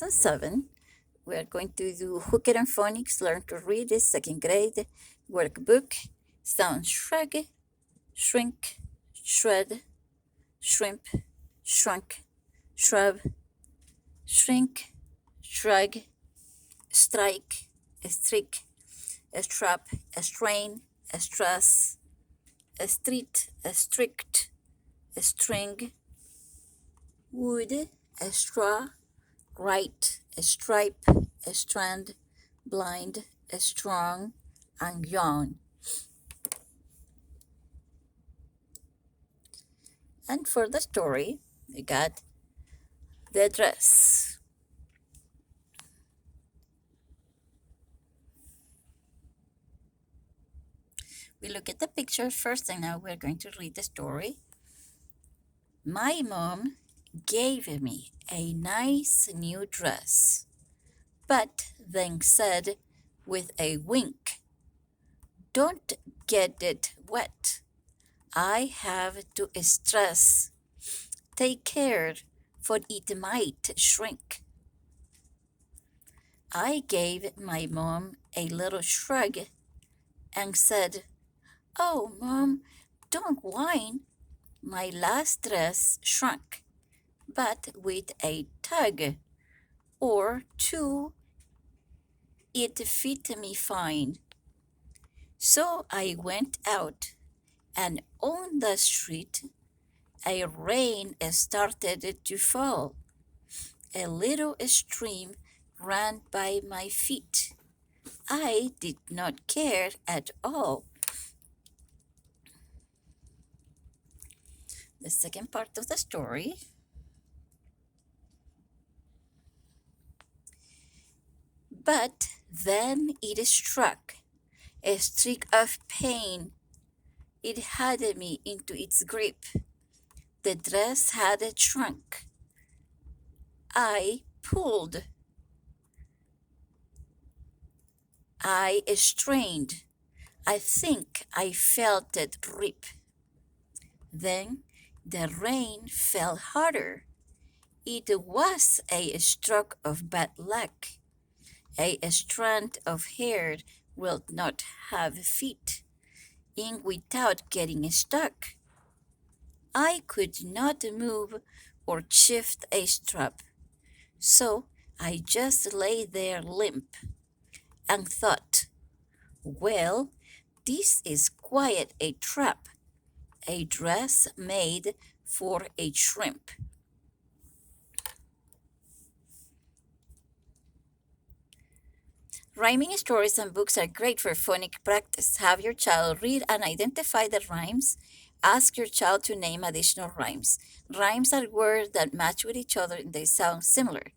Lesson 7. We are going to do Hooker and Phonics, Learn to Read, the second grade workbook. Sound shrug, shrink, shred, shrimp, shrunk, shrub, shrink, shrug, strike, streak, strap, strain, stress, street, strict, string, wood, straw, right, stripe, strand, blind, strong, and yawn. And for the story, we got the dress. We look at the picture first, and now we're going to read the story. My mom gave me a nice new dress, but then said with a wink, "Don't get it wet. I have to stress. Take care, for it might shrink." I gave my mom a little shrug and said, "Oh, Mom, don't whine. My last dress shrunk, but with a tug or two, it fit me fine." So I went out, and on the street, a rain started to fall. A little stream ran by my feet. I did not care at all. The second part of the story. But then it struck, a streak of pain. It had me into its grip. The dress had shrunk. I pulled. I strained. I think I felt it rip. Then the rain fell harder. It was a stroke of bad luck. A strand of hair will not have fit in without getting stuck. I could not move or shift a strap, so I just lay there limp and thought, well, this is quite a trap, a dress made for a shrimp. Rhyming stories and books are great for phonic practice. Have your child read and identify the rhymes. Ask your child to name additional rhymes. Rhymes are words that match with each other and they sound similar.